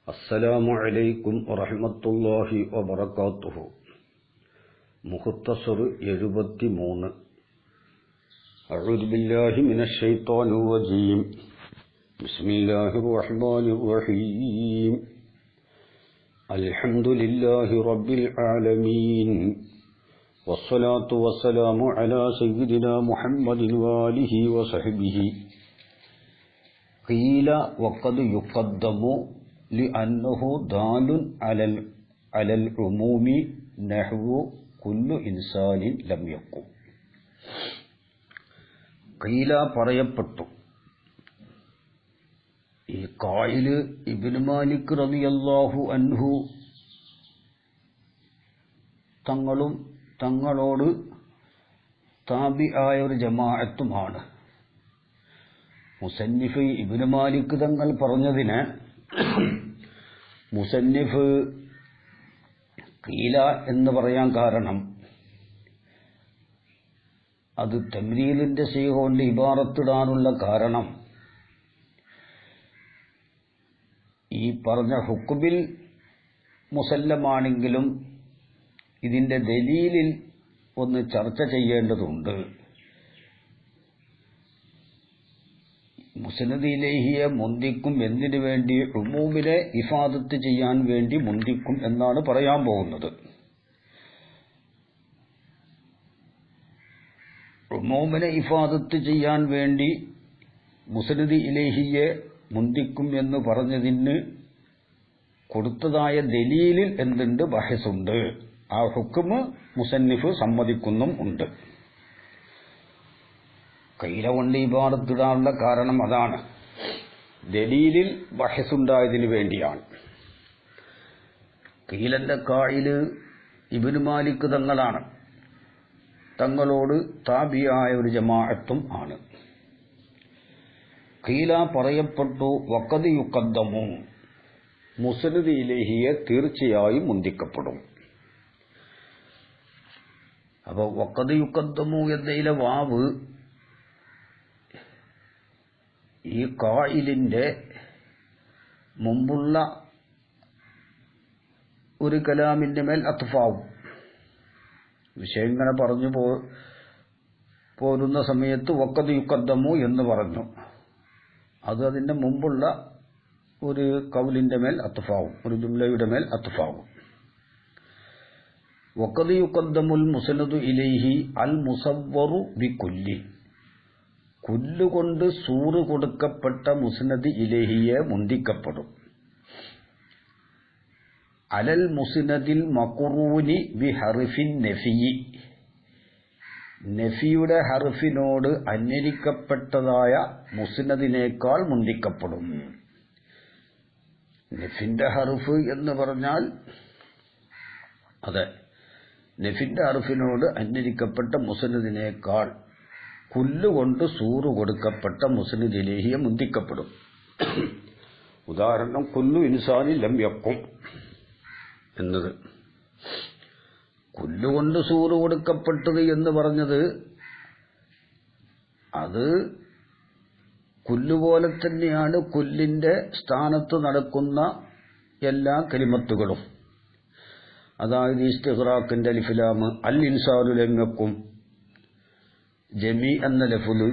السلام عليكم ورحمة الله وبركاته. مختصر 73. أعوذ بالله من الشيطان الرجيم. بسم الله الرحمن الرحيم. الحمد لله رب العالمين، والصلاة والسلام على سيدنا محمد وآله وصحبه. قيل وقد يقدم لأنه دال على العموم نحو كل إنسان لم يقم. قيل പറയപ്പെട്ടു. ഈ ഖായില് ഇബ്നു മാലിക് റളിയല്ലാഹു അൻഹു തങ്ങളോട് താബിആയ ഒരു ജമാഅത്തുമാണ്. മുസന്നിഫ് ഇബ്നു മാലിക് തങ്ങൾ പറഞ്ഞതിന് മുസന്നിഫ് ഖീല എന്ന് പറയാൻ കാരണം അത് തംരീലിന്റെ സീഗ കൊണ്ട് ഇബാറത്തിടാനുള്ള കാരണം ഈ പറഞ്ഞ ഹുക്മിൽ മുസല്ലമാണെങ്കിലും ഇതിന്റെ ദലീലിൽ ഒന്ന് ചർച്ച ചെയ്യേണ്ടതുണ്ട്. മുസ്നദ് ഇലൈഹിയെ മുന്തിക്കും എന്തിനു വേണ്ടി? ഉമൂമിനെ ഇഫാദത്ത് ചെയ്യാൻ വേണ്ടി മുന്തിക്കും എന്നാണ് പറയാൻ പോകുന്നത്. ഉമൂമിനെ ഇഫാദത്ത് ചെയ്യാൻ വേണ്ടി മുസ്നദ് ഇലൈഹിയെ മുന്തിക്കും എന്ന് പറഞ്ഞതിന് കൊടുത്തതായ ദലീലിൽ എന്തുണ്ട്? ബഹസുണ്ട്. ആ ഹുക്മ് മുസന്നിഫ് സമ്മതിക്കുന്നും ഉണ്ട്. ഖീല കൊണ്ട് ഇബാറത്തിടാനുള്ള കാരണം അതാണ്, ദലീലിൽ ബഹസുണ്ടായതിനു വേണ്ടിയാണ്. ഖീലന്റെ ഖായില് ഇബ്നു മാലിക് തങ്ങളാണ്, തങ്ങളോട് താബിയായ ഒരു ജമാഅത്തും ആണ്. ഖീല പറയപ്പെട്ടു വഖദ് യുഖദ്ദമു, മുസ്നദ് ഇലൈഹിയെ തീർച്ചയായും മുന്തിക്കപ്പെടും. അപ്പോൾ വഖദ് യുഖദ്ദമു എന്നതിലെ വാവ് ഈ ഖായിലിന്റെ മുമ്പുള്ള ഒരു കലാമിന്റെ മേൽ അത്ഫാവും. വിഷയം ഇങ്ങനെ പറഞ്ഞു പോരുന്ന സമയത്ത് വഖദ് യുഖദ്ദമു എന്ന് പറഞ്ഞു. അത് അതിന്റെ മുമ്പുള്ള ഒരു കൗലിന്റെ മേൽ അത്ഫാവും, ഒരു ജുംലയുടെ മേൽ അത്ഫാവും. വഖദ് യുഖദ്ദമുൽ മുസ്നദു ഇലൈഹി അൽ മുസവ്വറു ബികുല്ലി, കുല്ലുകൊണ്ട് സൂറ് കൊടുക്കപ്പെട്ട മുസ്നദ് ഇലൈഹിയെ മുന്തിക്കപ്പെടും. അലൽ മുസ്നദിൽ മഖ്റൂനി ബി ഹർഫിൻ നഫി, നഫിയുടെ ഹർഫിനോട് അന്വരിക്കപ്പെട്ടതായ മുസ്നദിനേക്കാൾ മുന്തിക്കപ്പെടും. നഫിന്റെ ഹർഫ് എന്ന് പറഞ്ഞാൽ അതെ, നഫിന്റെ ഹർഫിനോട് അന്വരിക്കപ്പെട്ട മുസ്നദിനേക്കാൾ കുല്ലുകൊണ്ട് സൂറ് കൊടുക്കപ്പെട്ട മുസ്നദ് ഇലൈഹിയെ മുന്തിക്കപ്പെടും. ഉദാഹരണം കുല്ലു ഇൻസാനി ലം യഖും എന്നത്. കുല്ലുകൊണ്ട് സൂറ് കൊടുക്കപ്പെട്ടത് എന്ന് പറഞ്ഞത് അത് കുല്ലുപോലെ തന്നെയാണ് കുല്ലിന്റെ സ്ഥാനത്ത് നടക്കുന്ന എല്ലാ കലിമത്തുകളും. അതായത് ഇസ്തിഗ്റാഖിന്റെ അലിഫ് ലാം, അൽ ഇൻസാനു ലം യഖും, ജമീ എന്ന ലഫ്ള്,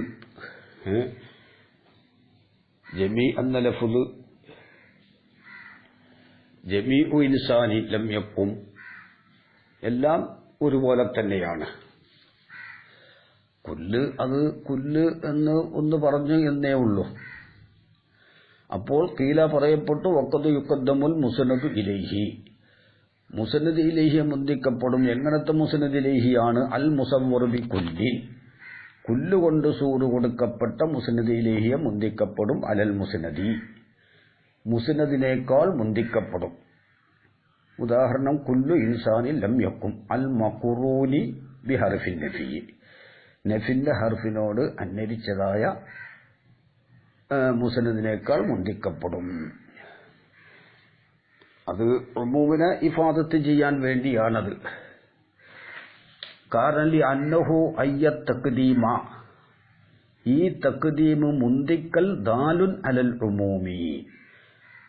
ജമീഉ ഇൻസാനി ലം യഖും എല്ലാം ഒരുപോലെ തന്നെയാണ്. കുല്ല് എന്ന് ഒന്ന് പറഞ്ഞു എന്നേ ഉള്ളൂ. അപ്പോൾ ഖീല പറയപ്പെട്ടു വഖദ് യുഖദ്ദമുൽ മുസ്നദു ഇലൈഹി, മുസ്നദ് ഇലൈഹിയെ മുന്തിക്കപ്പെടും. എങ്ങനത്തെ മുസ്നദ് ഇലൈഹിയാണ്? അൽ മുസവ്വറു ബികുല്ലി, കുല്ലുകൊണ്ട് സൂറ് കൊടുക്കപ്പെട്ട മുസ്നദ് ഇലൈഹിയെ മുന്തിക്കപ്പെടും. അലൽ മുസ്നദി, മുസ്നദിനേക്കാൾ മുന്തിക്കപ്പെടും. ഉദാഹരണം കുല്ലു ഇൻസാനി ലം യഖും അൽ മഖ്റൂനി ബി ഹർഫിൻ നഫി, നഫിന്റെ ഹർഫിനോട് അന്വരിച്ചതായ മുസ്നദിനേക്കാൾ മുന്തിക്കപ്പെടും. അത് ഉമൂമിനെ ഇഫാദത്ത് ചെയ്യാൻ വേണ്ടിയാണത്. കാരണം അന്നഹു അയ്യ തഖ്ദീമ, ഈ തഖ്ദീമ് മുന്തിക്കൽ ദാലുൻ അലൽ ഉമൂമി,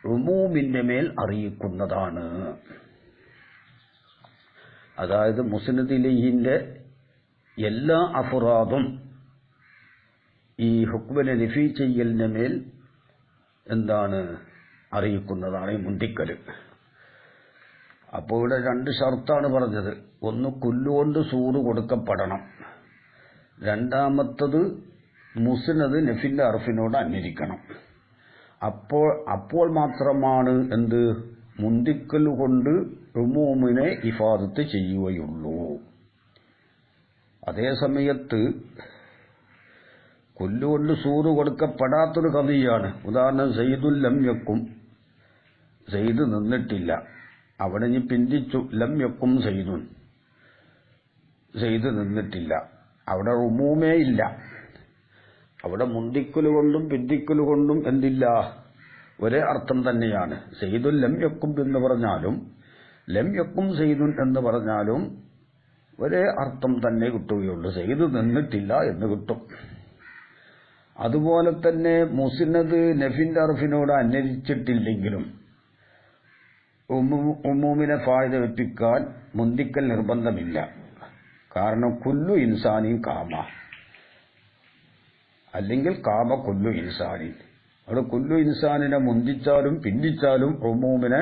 ഉമൂമിന്റെ മേൽ അറിയിക്കുന്നതാണ്. അതായത് മുസ്നദ് ഇലൈഹിന്റെ എല്ലാ അഫ്റാദും ഈ ഹുക്മിനെ നഫി ചെയ്യലിന്റെ മേൽ എന്താണ് അറിയിക്കുന്നതാണ് ഈ മുന്തിക്കല്. അപ്പോൾ ഇവിടെ 2 ഷർത്താണ് പറഞ്ഞത്. ഒന്ന് കുല്ലുകൊണ്ട് സൂറ് കൊടുക്കപ്പെടണം, രണ്ടാമത്തത് മുസ്നദ് നഫിന്റെ അർഫിനോട് അന്വരിക്കണം. അപ്പോൾ മാത്രമാണ് എന്ത് മുന്തിക്കൽ കൊണ്ട് ഉമൂമിനെ ഇഫാദത്ത് ചെയ്യുകയുള്ളൂ. അതേ സമയത്ത് കൊല്ലുകൊണ്ട് സൂറ് കൊടുക്കപ്പെടാത്തൊരു കഥയാണ്. ഉദാഹരണം സയ്യിദുൽ ലം യക്കും, സയ്യിദ് നിന്നിട്ടില്ല, അവിടെ ഇനി പിന്തിച്ചു ലം യക്കും സയ്യിദുൻ, സയ്യിദ് നിന്നിട്ടില്ല, അവിടെ ഉമൂമേ ഇല്ല. അവിടെ മുന്തിക്കലുകൊണ്ടും പിന്തിക്കലുകൊണ്ടും എന്തില്ല, ഒരേ അർത്ഥം തന്നെയാണ്. സയ്യിദുൽ ലം യക്കും എന്ന് പറഞ്ഞാലും ലം യക്കും സയ്യിദുൻ എന്ന് പറഞ്ഞാലും ഒരേ അർത്ഥം തന്നെ കിട്ടുകയുള്ളൂ. സയ്യിദ് നിന്നിട്ടില്ല എന്ന് കിട്ടും. അതുപോലെ തന്നെ മുസ്നദ് നഫിന്റെ അർഫിനോട് അന്വരിച്ചിട്ടില്ലെങ്കിലും ഉമൂമിനെ ഫായിദ വെപ്പിക്കാൻ മുന്തിക്കൽ നിർബന്ധമില്ല. കാരണം കുല്ലു ഇൻസാനിൻ കാമ, അല്ലെങ്കിൽ കാമ കുല്ലു ഇൻസാനിൻ. അവിടെ കുല്ലു ഇൻസാനിനെ മുന്തിച്ചാലും പിന്തിച്ചാലും ഉമൂമിനെ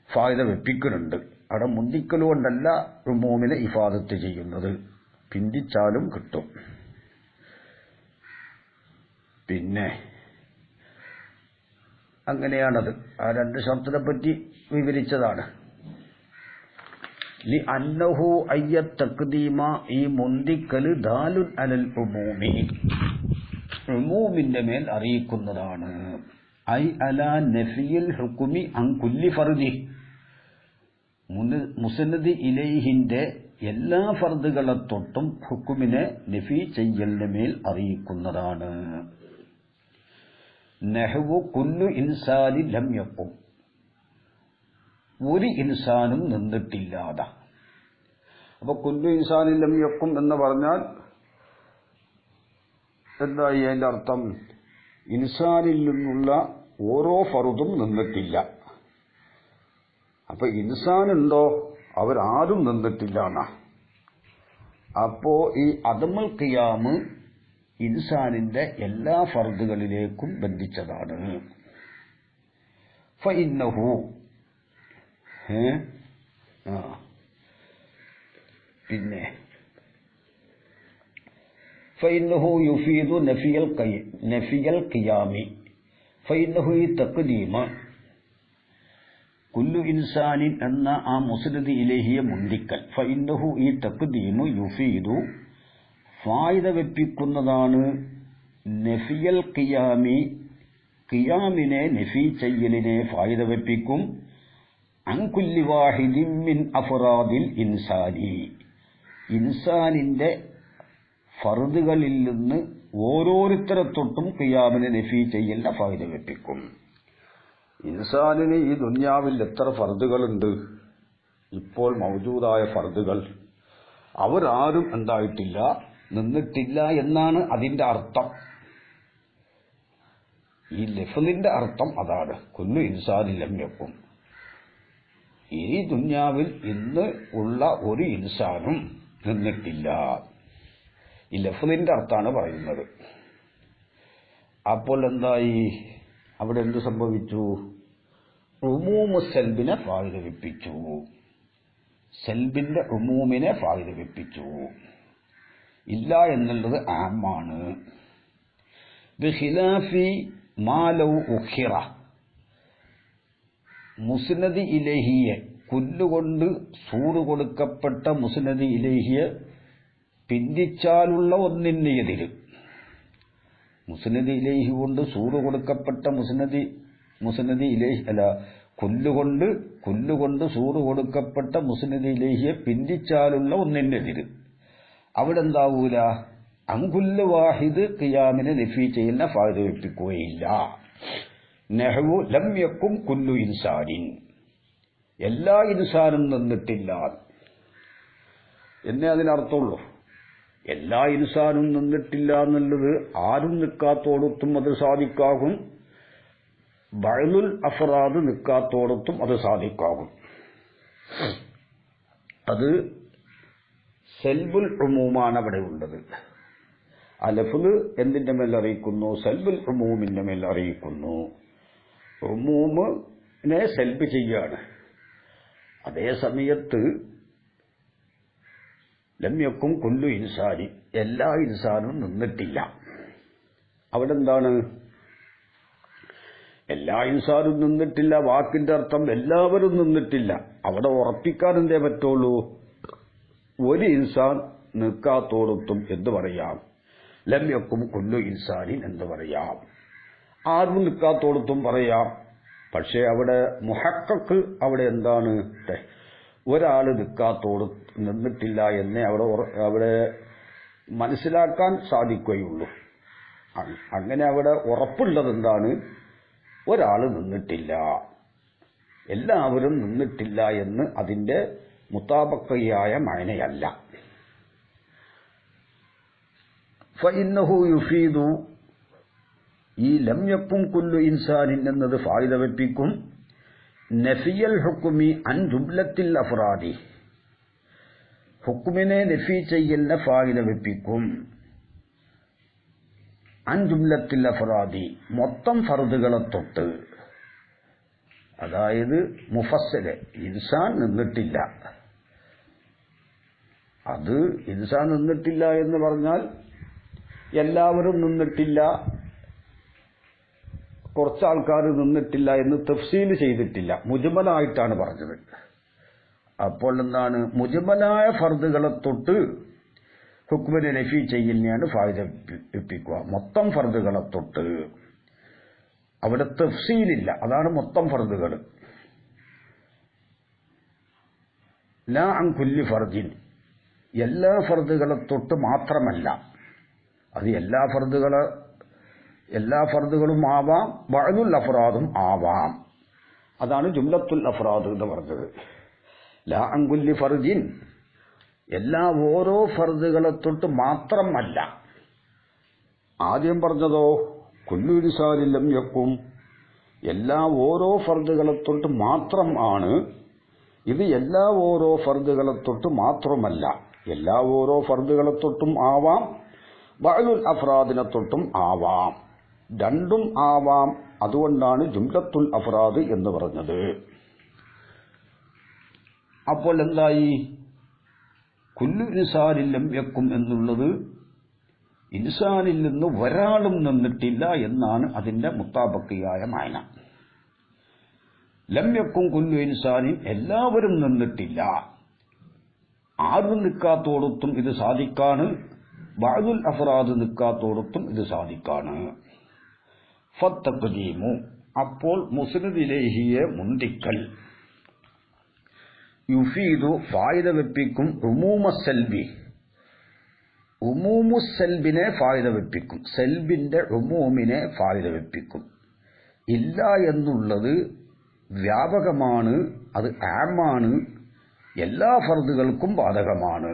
ഫായിദ വെപ്പിക്കുന്നുണ്ട്. അവിടെ മുന്തിക്കൽ കൊണ്ടല്ല ഉമൂമിനെ ഇഫാദത്ത് ചെയ്യുന്നത്, പിന്തിച്ചാലും കിട്ടും. പിന്നെ അങ്ങനെയാണത്. ആ 2 ഷർത്തിനെ പറ്റി വിവരിച്ചതാണ്. ലി അന്നഹു അയ്യ തഖ്ദീമ, ഈ മുന്തിക്കല് ദാലുൻ അലൽ ഉമൂമി, ഉമൂമിന്റെ മേൽ അറിയിക്കുന്നതാണ്. ഐ അലാ നഫിയിൽ ഹുക്മി അൻ കുല്ലി ഫർദി, മുസ്നദ് ഇലൈഹിന്റെ എല്ലാ ഫർദുകളെ തൊട്ടും ഹുക്മിനെ നഫി ചെയ്യലിന്റെ മേൽ അറിയിക്കുന്നതാണ്. നഹ്വു കുല്ലു ഇൻസാനി ലം യക്കും, ഒരു ഇൻസാനും നിന്നിട്ടില്ലാതെ. അപ്പൊ കുല്ലു ഇൻസാനി ലം യക്കും എന്ന് പറഞ്ഞാൽ എന്തായി അതിന്റെ അർത്ഥം? ഇൻസാനിൽ നിന്നുള്ള ഓരോ ഫർദും നിന്നിട്ടില്ല. അപ്പൊ ഇൻസാനുണ്ടോ, അവരാരും നിന്നിട്ടില്ല എന്നാ. അപ്പോ ഈ അദമുൽ ഖിയാമ് ഇൻസാനിന്റെ എല്ലാ ഫർദുകളിലേക്കും ബന്ധിച്ചതാണ്. ഫഇന്നഹു, പിന്നെ ഫഇന്നഹു യുഫീദു നഫിയൽ ഖിയാമി, ഫഇന്നഹു ഈ തഖ്ദീമ കുല്ലു ഇൻസാനിൻ എന്ന ആ മുസ്നദ് ഇലൈഹിയെ മുന്തിക്കൽ, ഫഇന്നഹു ഈ തഖ്ദീമു യുഫീദു ഫായിദ വെപ്പിക്കുന്നതാണ്. നഫിയൽ ഖിയാമി, ഖിയാമിനെ നഫി ചെയ്യലിനെ ഫായിദ വെപ്പിക്കും. അൻ കുല്ലി വാഹിദിൻ മിൻ അഫ്റാദിൽ ഇൻസാനി, ഇൻസാനിന്റെ ഫർദുകളിൽ നിന്ന് ഓരോരുത്തരെ തൊട്ടും ഖിയാമിനെ നഫി ചെയ്യലിനെ ഫായിദ വെപ്പിക്കും. ഇൻസാനിന് ഈ ദുനിയാവിൽ എത്ര ഫർദുകളുണ്ട്? ഇപ്പോൾ മൗജൂദായ ഫർദുകൾ, അവരാരും എന്തായിട്ടില്ല, നിന്നിട്ടില്ല എന്നാണ് അതിന്റെ അർത്ഥം. ഈ ലഫ്ലിന്റെ അർത്ഥം അതാണ്, കുല്ലു ഇൻസാനിൻ ലം യക്കും. ഈ ദുനിയാവിൽ ഇന്ന് ഉള്ള ഒരു ഇൻസാനും നിന്നിട്ടില്ല. ഈ ലഫ്ലിന്റെ അർത്ഥാണ് പറയുന്നത്. അപ്പോൾ എന്തായി, അവിടെ എന്ത് സംഭവിച്ചു? ഉമൂമു സൽബിനെ ഫായിദ വെപ്പിച്ചു, സൽബിന്റെ ഉമൂമിനെ ഫായിദ വെപ്പിച്ചു. ഇല്ല എന്നുള്ളത് ആമാണ്. ബിഖിലാഫി മാ ലൗ ഉഖിറ, മുസ്നദ് ഇലൈഹിയെ കുല്ലുകൊണ്ട് സൂറ് കൊടുക്കപ്പെട്ട മുസ്നദ് ഇലൈഹിയെ പിന്തിച്ചാലുള്ള ഒന്നിന് എതിര്, മുസ്നദ് ഇലൈഹി കൊണ്ട് സൂറ് കൊടുക്കപ്പെട്ട മുസ്നദ് ഇലൈഹി അല്ല, കുല്ലുകൊണ്ട് സൂറ് കൊടുക്കപ്പെട്ട മുസ്നദ് ഇലൈഹിയെ പിന്തിച്ചാലുള്ള ഒന്നിനെതിര്, അവിടെ എന്താവൂല, അങ്കുല്ല് വാഹിദ് ഖിയാമിനെ നഫി ചെയ്യുന്ന ഫായിദ വെപ്പിക്കുകയില്ല. നഹ്വു ലം യക്കും കുല്ലു ഇൻസാനിൻ, എല്ലാ ഇൻസാനും നിന്നിട്ടില്ല എന്നേ അതിനർത്ഥമുള്ളൂ. എല്ലാ ഇൻസാനും നിന്നിട്ടില്ല എന്നുള്ളത് ആരും നിൽക്കാത്തോടത്തും അത് സാധിക്കാകും. ബഅ്ലുൽ അഫ്റാദ് നിക്കാത്തോടത്തും അത് സാദിക്കാകും. അത് സൽബുൽ ഉമൂമാണ് അവിടെ ഉള്ളത്. ആ ലഫ്ള് എന്തിന്റെ മേൽ അറിയിക്കുന്നു? സൽബുൽ ഉമൂമിന്റെ മേൽ അറിയിക്കുന്നു. ഉമൂമിനെ സൽബ് ചെയ്യാണ്. അതേ സമയത്ത് ലം യകും കുല്ലു ഇൻസാനി, എല്ലാ ഇൻസാനും നിന്നിട്ടില്ല. അവിടെ എന്താണ്? എല്ലാ ഇൻസാനും നിന്നിട്ടില്ല. വാക്കിന്റെ അർത്ഥം എല്ലാവരും നിന്നിട്ടില്ല. അവിടെ ഉറപ്പിക്കാൻ എന്തേ പറ്റുള്ളൂ? ഒരു ഇൻസാൻ നിൽക്കാത്തോടത്തും എന്ത് പറയാം? ലം യകും കുല്ലു ഇൻസാനിൻ എന്ന് പറയാം. ആരും നിൽക്കാത്തോടത്തും പറയാം. പക്ഷേ അവിടെ മുഹഖഖ് അവിടെ എന്താണ്? ഒരാൾ നിന്നിട്ടില്ല എന്നേ അവിടെ മനസ്സിലാക്കാൻ സാധിക്കുകയുള്ളൂ. അങ്ങനെ അവിടെ ഉറപ്പുള്ളത് എന്താണ്? ഒരാൾ നിന്നിട്ടില്ല, എല്ലാവരും നിന്നിട്ടില്ല എന്ന് അതിന്റെ മുതാബക്കയായ മഅനയല്ല. ഫഇന്നഹു യുഫീദു, ഈ ലം യകും കുല്ലു ഇൻസാനിൻ എന്നത് ഫായിദ വെപ്പിക്കും നഫിയൽ ഹുക്മി അൻ ജുംലത്തിൽ അഫ്റാദി, ഹുക്മിനെ നഫി ചെയ്യലിനെ ഫായിദ വെപ്പിക്കും. അൻ ജുംലത്തിൽ അഫ്റാദി, മൊത്തം ഫർദുകളെ തൊട്ട്. അതായത് മുഫസ്സില് ഇൻസാൻ നിന്നിട്ടില്ല. അത് ഇൻസാൻ നിന്നിട്ടില്ല എന്ന് പറഞ്ഞാൽ എല്ലാവരും നിന്നിട്ടില്ല, കുറച്ചാൾക്കാർ നിന്നിട്ടില്ല എന്ന് തഫ്സീൽ ചെയ്തിട്ടില്ല, മുജ്മലായിട്ടാണ് പറഞ്ഞത്. അപ്പോൾ എന്താണ്? മുജ്മലായ ഫർദുകളെ തൊട്ട് ഹുക്മിനെ നഫി ചെയ്യലിനെയാണ് ഫായിദ വെപ്പിക്കുക. മൊത്തം ഫർദുകളെ തൊട്ട്. അവിടെ തഫ്സീലില്ല, അതാണ് മൊത്തം ഫർദുകൾ. ലാ അൻ കുല്ലി ഫർദിൻ, എല്ലാ ഫർദുകളെ തൊട്ട് മാത്രമല്ല. അത് എല്ലാ ഫർദുകളും ആവാം, ബഅ്ലുൽ അഫ്റാദും ആവാം. അതാണ് ജുംലത്തുൽ അഫ്റാദ് എന്ന് പറഞ്ഞത്. ലാ അൻ കുല്ലി ഫർദിൻ, എല്ലാ ഓരോ ഫർദുകളെ തൊട്ട് മാത്രമല്ല. ആദ്യം പറഞ്ഞതോ കുല്ലു ഇൻസാനിൻ ലം യകും, എല്ലാ ഓരോ ഫർദുകളെ തൊട്ട് മാത്രം ആണ്. ഇത് എല്ലാ ഓരോ ഫർദുകളെ തൊട്ട് മാത്രമല്ല, എല്ലാ ഓരോ ഫർദുകളെ തൊട്ടും ആവാം, ബഅ്ലുൽ അഫ്റാദിനെ തൊട്ടും ആവാം, രണ്ടും ആവാം. അതുകൊണ്ടാണ് ജുംലത്തുൽ അഫ്റാദ് എന്ന് പറഞ്ഞത്. അപ്പോൾ എന്തായി? കുല്ലു ഇൻസാനിൻ ലം യകും എന്നുള്ളത് ഇൻസാനിൽ നിന്ന് ഒരാളും നിന്നിട്ടില്ല എന്നാണ് അതിന്റെ മുത്താബക്കിയായ മഅന. ലം യകും കുല്ലു ഇൻസാനിൻ, എല്ലാവരും നിന്നിട്ടില്ല. ആരും നിൽക്കാത്തോടത്തും ഇത് സാദിക്കാണ്, ബഅ്ലുൽ അഫ്റാദ് നിൽക്കാത്തോടത്തും ഇത് സാദിക്കാണ്. ഫത്തഖ്ദീമു, അപ്പോൾ മുസ്നദ് ഇലൈഹിയെ മുന്തിക്കൽ. യുഫീദു, ഫായിദ വെപ്പിക്കും. ഉമൂമസ്സൽബി, ഉമൂമുസ്സൽബിനെ ഫായിദ വെപ്പിക്കും. സെൽബിന്റെ ഉമൂമിനെ ഫായിദ വെപ്പിക്കും. ഇല്ല എന്നുള്ളത് വ്യാപകമാണ്, അത് ആമാണ്, എല്ലാ ഫർദുകൾക്കും ബാധകമാണ്.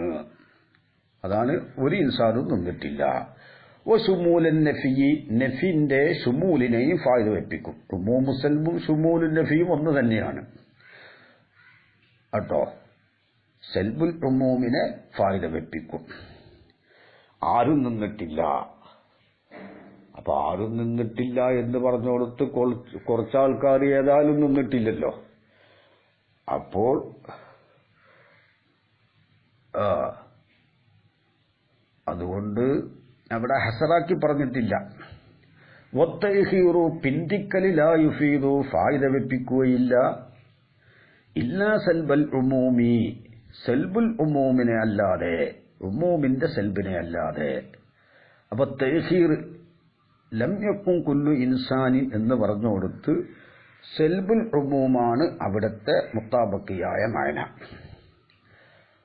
അതാണ് ഒരു ഇൻസാനും നിന്നിട്ടില്ല. വശുമൂലൻ നഫിയി, നഫിന്റെ ഷുമൂലിനെയും ഫായിദ വെപ്പിക്കും. ഉമൂമുസ്സൽബും ഷുമൂലുൻ നഫിയും ഒന്ന് തന്നെയാണ് കേട്ടോ. സെൽബുൽ ഉമൂമിനെ ഫായിദ വെപ്പിക്കും. ആരും നിന്നിട്ടില്ല. അപ്പൊ ആരും നിന്നിട്ടില്ല എന്ന് പറഞ്ഞോടത്ത് കുറച്ചാൾക്കാർ ഏതായാലും നിന്നിട്ടില്ലല്ലോ. അപ്പോൾ അതുകൊണ്ട് അവിടെ ഹസറാക്കി പറഞ്ഞിട്ടില്ല. വത്തൈഖീറു, പിന്തിക്കലി ലാ യുഫീദു, ഫായിദ വെപ്പിക്കുകയില്ല. ഇല്ലാ സൽബൽ ഉമൂമി, സൽബുൽ ഉമൂമിനെ അല്ലാതെ, ഉമൂമിന്റെ സൽബിനെ അല്ലാതെ. അപ്പൊ തൈഖീർ ലം യകും കുല്ലു ഇൻസാനിൻ എന്ന് പറഞ്ഞുകൊടുത്ത് സൽബുൽ ഉമൂമാണ് അവിടുത്തെ മുത്താബക്കിയായ മഅന.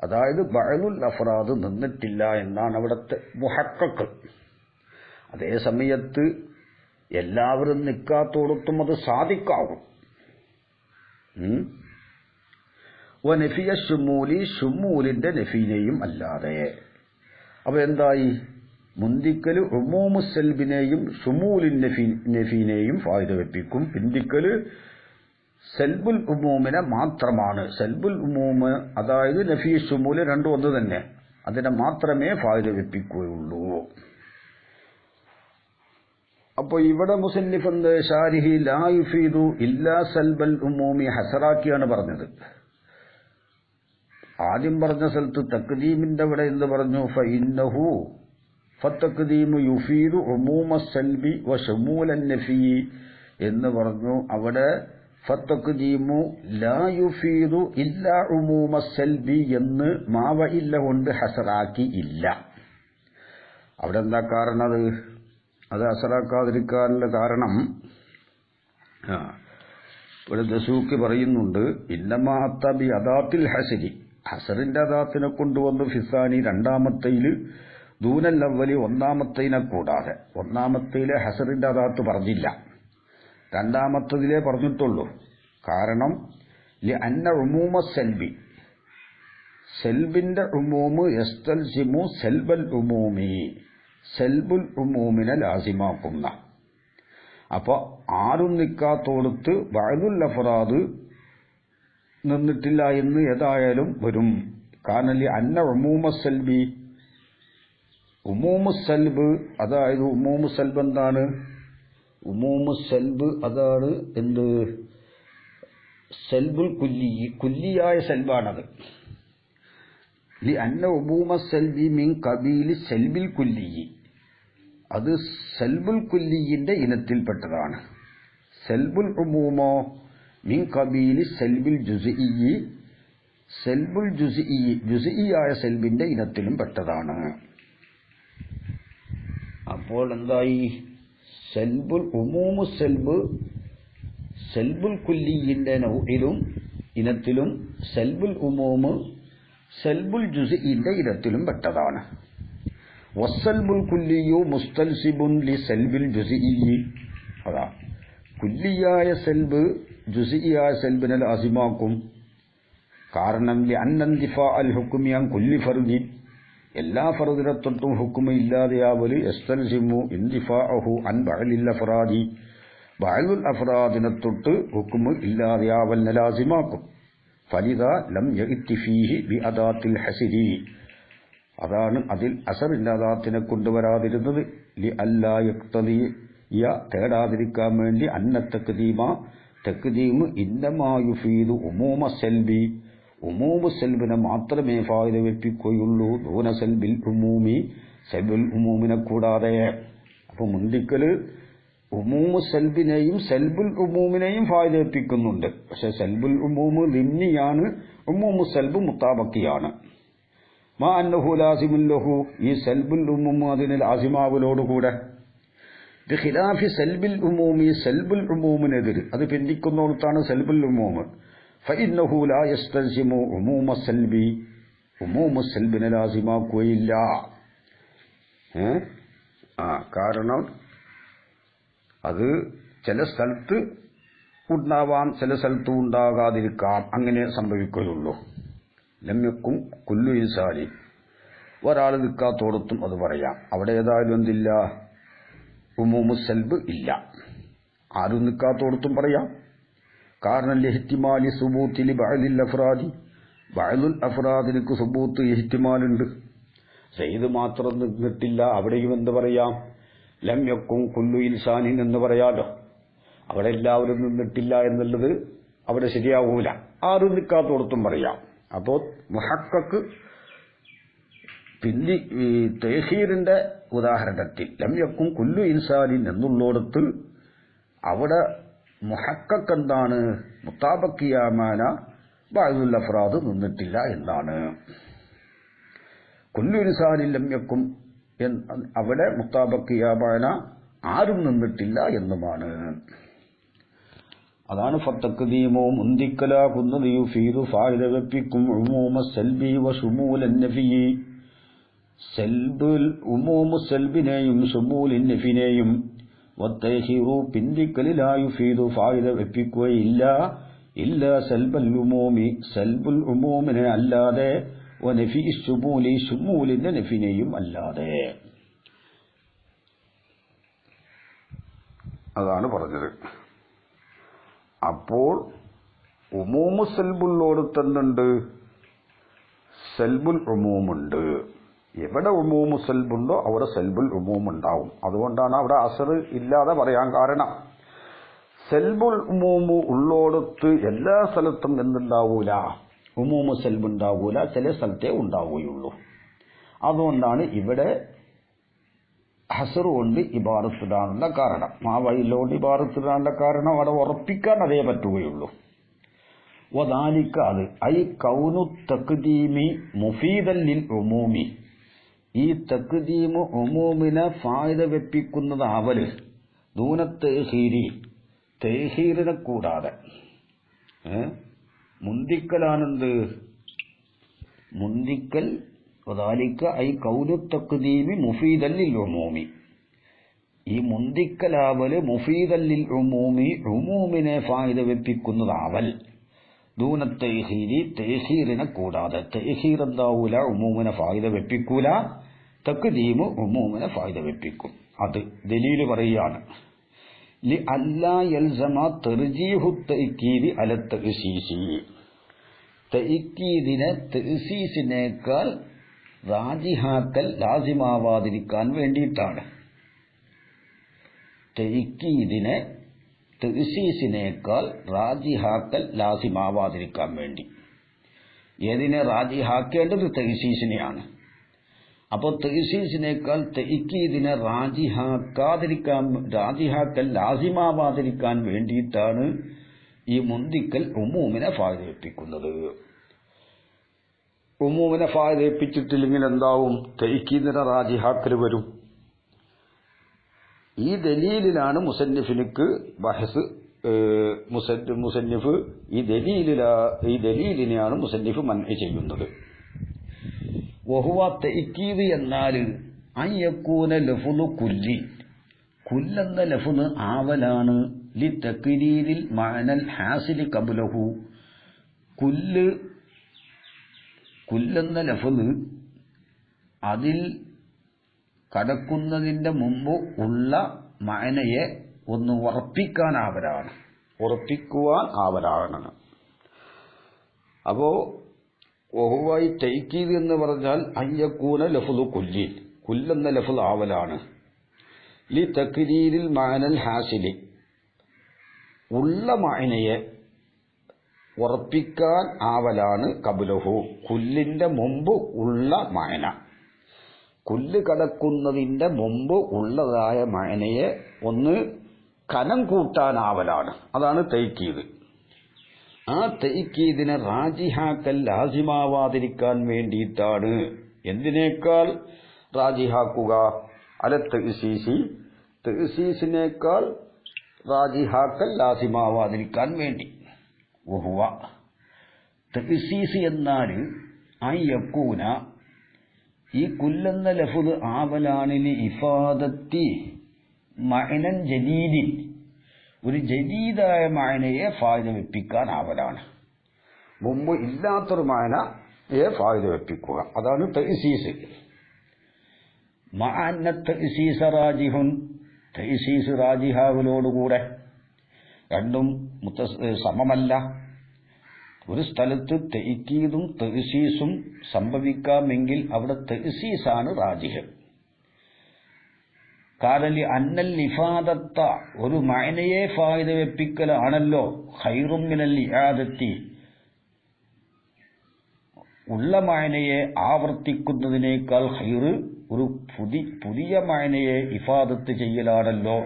അതായത് ബഅ്ലുൽ അഫ്റാദ് നിന്നിട്ടില്ല എന്നാണ് അവിടുത്തെ മുഹഖഖ്. അതേ സമയത്ത് എല്ലാവരും നിൽക്കാത്തോടത്തും അത് സാദിക്കാവും. നഫിയ ഷുമൂലി, ഷുമൂലിന്റെ നഫീനെയും അല്ലാതെ. അപ്പൊ എന്തായി? മുന്തിക്കൽ ഉമൂമു സൽബിനെയും ഷുമൂലിൻ നഫീനെയും ഫായിദ വെപ്പിക്കും. പിന്തിക്കൽ സൽബുൽ ഉമൂമിനെ മാത്രമാണ്. സൽബുൽ ഉമൂമ് അതായത് നഫീ ഷുമൂല് രണ്ടും ഒന്ന് തന്നെ, അതിനെ മാത്രമേ ഫായിദ വെപ്പിക്കുകയുള്ളൂ. അപ്പോൾ ഇവിടെ മുസന്നിഫ് എന്ത് ഷാരിഹി ലാ യുഫീദു ഇല്ലാ സൽബൽ ഉമൂമി ഹസറാക്കിയാണ് പറഞ്ഞത്. ആദ്യം പറഞ്ഞ സ്ഥലത്ത് തക്ദീമിന്റെ ഇവിടെ എന്ത് പറഞ്ഞു? ഫഇന്നഹു ഫത്തഖ്ദീമു യുഫീദു ഉമൂമ സൽബി വ ശുമൂലൻ നഫീ എന്ന് പറഞ്ഞു. അവിടെ ഫത്തഖ്ദീമു ലാ യുഫീദു ഇല്ലാ ഉമൂമ സൽബി എന്ന് മാവ ഇല്ല കൊണ്ട് ഹസറാക്കി ഇല്ല. അവിടെ എന്താ കാരണം? അത് ഹസറാക്കാതിരിക്കാനുള്ള കാരണം ഇവിടെ ദസൂക്കി പറയുന്നുണ്ട്, ഇന്നമാ അത്തബി അദാത്തിൽ ഹസരി, ഹസറിന്റെ അദാത്തിനെ കൊണ്ടുവന്നു ഫിസാനി രണ്ടാമത്തേയിൽ ദൂനൽ അവലി ഒന്നാമത്തേനെ കൂടാതെ. ഒന്നാമത്തേലെ ഹസറിന്റെ അദാത്ത് പറഞ്ഞില്ല, രണ്ടാമത്തതിലേ പറഞ്ഞിട്ടുള്ളൂ. കാരണം അന്ന ഉമൂമ സെൽബി, സെൽബിന്റെ ഉമൂമ് യസ്തൽസിമു സെൽബൽ ഉമൂമി, സെൽബുൽ ഉമൂമിനെ ലാസിമാക്കുന്ന. അപ്പൊ ആരും നിക്കാത്തോടത്ത് ബഅദുൽ അഫ്റാദ് നിന്നിട്ടില്ല എന്ന് ഏതായാലും വരും. കാരണം അന്ന ഉമൂമ സെൽബി, ഉമൂമു സൽബ് അതായത് ഉമൂമു സൽബ് എന്താണ്? ഉമൂമു സൽബ് അതാണ് എന്ത്? സൽബുൽ കുല്ലി, കുല്ലിയായ സൽബാണത്. അന്ന ഉമൂമ സൽബി മിൻ ഖബീലി സൽബിൽ കുല്ലി, അത് സൽബുൽ കുല്ലിയുടെ ഇനത്തിൽപ്പെട്ടതാണ്. സൽബുൽ ഉമൂമോ മിൻ ഖബീലി സൽബിൽ ജുസ്ഇ, സൽബുൽ ജുസ്ഇ ജുസ്ഇയായ സൽബിന്റെ ഇനത്തിലും പെട്ടതാണ്. അപ്പോൾ എന്തായി? സൽബുൽ ഉമൂമു സൽബ് സൽബുൽ കുല്ലിയുടെ നൗഇലും ഇനത്തിലും, സൽബുൽ ഉമൂമ് സൽബുൽ ജുസ്ഇന്റെ ഇനത്തിലും പെട്ടതാണ്. വസ്സൽബുൽ കുല്ലിയു മുസ്തൽസിബുൻ ലി സൽബിൽ ജുസ്ഇ, അതാ കുല്ലിയായ സൽബ് ജുസ്ഇയായ സൽബിനെ ലാസിമാക്കും. കാരണം അന്നന്തിഫാ അൽ ഹുക്മി അൻ കുല്ലി ഫർദി, എല്ലാ ഫർദിനെ തൊട്ടും ഹുക്മ ഇല്ലാതെയാവല് യസ്തൽസിമു ഇന്തിഫാഅഹു അൻ ബഅലിൽ അഫ്റാദി, ബഅലുൽ അഫ്റാദിനെ തൊട്ട് ഹുക്മ ഇല്ലാതെയാവലിനെ ലാസിമാക്കും. ഫലിദ ലം യഅതി ഫീഹി ബി അദാത്തിൽ ഹസരി, അതാണ് അതിൽ അസറിന്റെ അദാത്തിനെ കൊണ്ടുവരാതിരുന്നത്. ലി അല്ലാ യഖ്തദിയ, തേടാതിരിക്കാൻ വേണ്ടി അന്ന തഖ്ദീമ, തഖ്ദീമ് ഇന്നമാ യുഫീദു ഉമൂമ സൽബി, ഉമൂമു സൽബിനെ മാത്രമേ ഫായിദ വെപ്പിക്കുകയുള്ളൂ. ദൂന സൽബിൽ ഉമൂമി, സൽബുൽ ഉമൂമിനെ കൂടാതെ. അപ്പൊ മുന്തിക്കല് ഉമൂമു സൽബിനെയും സൽബുൽ ഉമൂമിനെയും ഫായിദ വെപ്പിക്കുന്നുണ്ട്. പക്ഷെ സൽബുൽ ഉമൂമ് ലിന്നിയാണ്, ഉമൂമു സൽബ് മുത്താബക്കിയാണ്. മാ അന്നഹു ലാസിമുൻ ലഹു, ഈ സൽബുൽ ഉമൂമ് അതിന് ലാസിമാവലോടുകൂടെ. ബിഖിലാഫി സൽബിൽ ഉമൂമി, സൽബുൽ ഉമൂമിനെതിര് അത് പിന്തിക്കുന്നിടത്താണ് സൽബുൽ ഉമൂമ്. ഫഇന്നഹു ലാ യസ്തൽസിമു ഉമൂമ സൽബി, ഉമൂമു സൽബിനെ ലാസിമാക്കുകയില്ല. കാരണം അത് ചില സ്ഥലത്ത് ഉണ്ടാവാം, ചില സ്ഥലത്ത് ഉണ്ടാകാതിരിക്കാം, അങ്ങനെ സംഭവിക്കുകയുള്ളൂ. ലമ്യക്കും കുല്ലു ഇൻസാനി, ഒരാൾ നിൽക്കാത്തോടത്തും അത് പറയാം. അവിടെ ഏതായാലും എന്തില്ല? ഉമൂമു സൽബ് ഇല്ല. ആരും നിൽക്കാത്തോടത്തും പറയാം. കാരണം ഇഹ്തിമാലി സുബൂത്തി ബഅദിൽ അഫ്റാദി, ബഅദുൽ അഫ്റാദിനക്ക് സുബൂത്ത് ഇഹ്തിമാലുണ്ട്. സയ്യിദ് മാത്രം നിന്നിട്ടില്ല, അവിടെയും എന്ത് പറയാം? ലം യക്കും കുല്ലു ഇൻസാനിൻ എന്ന് പറയാലോ. അവിടെ എല്ലാവരും നിന്നിട്ടില്ല എന്നുള്ളത് അവിടെ ശരിയാവൂല. ആരും നിൽക്കാത്തോടത്തും പറയാം. അപ്പോൾ മുഹഖഖ് പിന്നെ ഈ തഹീറിന്റെ ഉദാഹരണത്തിൽ ലം യക്കും കുല്ലു ഇൻസാനിൻ എന്നുള്ളോടത്ത് അവിടെ മുഹഖഖ് എന്താണ്? മുത്താബക്കിയാമാന ബഅദുൽ അഫ്റാദ് നിന്നിട്ടില്ല എന്നാണ്. കുല്ലു ഇൻസാനിൻ ലം യക്കും അവിടെ മുത്താബക്കിയാമാന ആരും നിന്നിട്ടില്ല എന്നുമാണ്. അതാണ് ഫത്തഖ്ദീമു മുന്തിക്കലാകുന്നത് യുഫീദു ഫായിദ വെപ്പിക്കും ഉമൂമ സൽബി വ ശുമൂലൻ നഫി, സൽബുൽ ഉമൂമു സൽബിനെയും ശുമൂലിൻ നഫിനെയും. വത്തഹീറു പിന്തിക്കലി ലാ യുഫീദു ഫായിദ വെപ്പിക്കുകയില്ല ഇല്ല സൽബൽ ഉമൂമി, സൽബുൽ ഉമൂമിനെ അല്ലാതെ, വ നഫി ശുമൂലി ശുമൂലിന്റെ നഫിനെയും അല്ലാതെ. അതാണ് പറഞ്ഞത്. അപ്പോൾ ഉമൂമു സൽബുള്ളോട് തന്നുണ്ട്, സൽബുൽ ഉമൂമുണ്ട്. എവിടെ ഉമൂമു സൽബുണ്ടോ അവിടെ സൽബുൽ ഉമൂം ഉണ്ടാവും. അതുകൊണ്ടാണ് അവിടെ അസർ ഇല്ലാതെ പറയാൻ കാരണം. സൽബുൽ ഉമൂമു ഉള്ളോടത്ത് എല്ലാ സ്ഥലത്തും എന്തുണ്ടാവൂല, ഉമൂമു സൽബ് ഉണ്ടാവൂല, ചില സ്ഥലത്തേ ഉണ്ടാവുകയുള്ളൂ. അതുകൊണ്ടാണ് ഇവിടെ ഹസർ കൊണ്ട് ഇബാറത്തിടാനുള്ള കാരണം. ആ വഴിയിലോണ്ട് ഇബാറത്തിടാനുള്ള കാരണം അവിടെ ഉറപ്പിക്കാൻ അതേ പറ്റുകയുള്ളൂ. വദാലിക അത് ഐ കൗനു തഖ്ദീമി മുഫീദൻ ലിൽ ഉമൂമി, ഈ തഖ്ദീമു ഉമൂമിനെ ഫായിദ വെപ്പിക്കുന്നതാവല് ദൂന തഅഖീരി, തഅഖീറിനെ കൂടാതെ. മുന്തിക്കലാണെന്ത്? മുന്തിക്കൽ. വദാലിക ഐ കൗനു തഖ്ദീമി മുഫീദൻ ലിൽ ഉമൂമി, ഈ മുന്തിക്കലാവല് മുഫീദൻ ലിൽ ഉമൂമി, ഉമൂമിനെ ഫായിദ വെപ്പിക്കുന്നതാവൽ ദൂന തഅഖീരി, തഅഖീറിനെ കൂടാതെ. തഅഖീർ എന്താവൂല, ഉമൂമിനെ ഫായിദ വെപ്പിക്കൂല. തഖ്ദീമു ഉമൂമിനെ ഫായിദ വെപ്പിക്കും. അത് ദലീല് പറയാണ്. ലി അല്ലാ യൽസമ തർജീഹു തഅക്കീദി അല തഅസീസി, തഅക്കീദിനെ തഅസീസിനേക്കാൾ റാജിഹാക്കൽ ലാസിമാവാതിരിക്കാൻ വേണ്ടിയിട്ടാണ്. തഅക്കീദിനെ തഅസീസിനേക്കാൾ റാജിഹാക്കൽ ലാസിമാവാതിരിക്കാൻ വേണ്ടി. ഏതിനെ റാജിഹാക്കേണ്ടത്? തഅസീസിനെയാണ്. അപ്പോൾ തഅസീസിനേക്കാൾ തഅക്കീദിനെ റാജിഹാക്കൽ ലാസിമാവാതിരിക്കാൻ വേണ്ടിയിട്ടാണ് ഈ മുന്തിക്കൽ ഉമൂമിനെ ഫായിദ വെപ്പിക്കുന്നത്. ഉമൂമിനെ ഫായിദ വെപ്പിച്ചിട്ടില്ലെങ്കിൽ എന്താവും? തഅക്കീദിനെ റാജിഹാക്കൽ വരും. ഈ ദലീലിലാണ് മുസന്നിഫിനിക്ക് ബഹസ്. മുസന്നിഫ് ഈ ദലീലിനെയാണ് മുസന്നിഫ് മൻഇ ചെയ്യുന്നത്. വഹുവ തഅക്കീദ് എന്നാൽ അൻ യകൂന ലഫ്ളു കുല്ലി, കുല്ലെന്ന ലഫ്ള് ആവലാണ്. ലി തഖ്രീരിൽ മഅനൽ ഹാസിലി ഖബ്ലഹു, കുല്ലെന്ന ലഫ്ള് അതിൽ കടക്കുന്നതിന്റെ മുമ്പ് ഉള്ള മഅനയെ ഒന്ന് ഉറപ്പിക്കുവാൻ ആവലാണ്. അപ്പോ വഹുവായി തഅക്കീദ് എന്ന് പറഞ്ഞാൽ അയ്യക്കൂന ലഫ്ളു കുല്ലി, കുല്ലെന്ന ലഫ്ള് ആവലാണ്. ലി തഖ്രീരിൽ മഅനൽ ഹാസിലി, ഉള്ള മഅനയെ ഉറപ്പിക്കാൻ ആവലാണ്. ഖബ്ലഹു, കുല്ലിന്റെ മുമ്പ് ഉള്ള മഅന, കുല്ല് കടക്കുന്നതിന്റെ മുമ്പ് ഉള്ളതായ മഅനയെ ഒന്ന് കനം കൂട്ടാനാവലാണ്. അതാണ് തഅക്കീദ്. ആ തഅക്കീദിനെ റാജിഹാക്കൽ ലാസിമാവാതിരിക്കാൻ വേണ്ടിയിട്ടാണ്. എന്തിനേക്കാൾ റാജിഹാക്കുക? അല തഅസീസി, തഅസീസിനേക്കാൾ റാജിഹാക്കൽ ലാസിമാവാതിരിക്കാൻ വേണ്ടി. വഹുവ തഅസീസ് എന്നാൽ അൻ യകൂന, ഈ കുല്ലെന്ന ലഫ്ള് ആവലാണിന് ഇഫാദത്തി മഅനൻ ജദീദിൻ, ഒരു ജദീദായ മഅനയെ ഫായിദ വെപ്പിക്കാൻ ആവലാണ്. മുമ്പ് ഇല്ലാത്തൊരു മഅനയെ ഫായിദ വെപ്പിക്കുക, അതാണ് തഅസീസ്. മഅന്ന തഅസീസ റാജിഹുൻ, തഅസീസ് റാജിഹാവലോടുകൂടെ. രണ്ടും സമമല്ല. ഒരു സ്ഥലത്ത് തഅക്കീദും തഅസീസും സംഭവിക്കാമെങ്കിൽ അവിടെ തഅസീസാണ് റാജിഹ്. കാരണം അന്നൽ ഇഫാദത്ത, ഒരു മഅനയെ ഫായിദ വെപ്പിക്കലാണല്ലോ ഖൈറും മിനൽ ഇആദത്തി, ഉള്ള മഅനയെ ആവർത്തിക്കുന്നതിനേക്കാൾ ഖൈറ് ഒരു പുതിയ മഅനയെ ഇഫാദത്ത് ചെയ്യലാണല്ലോ.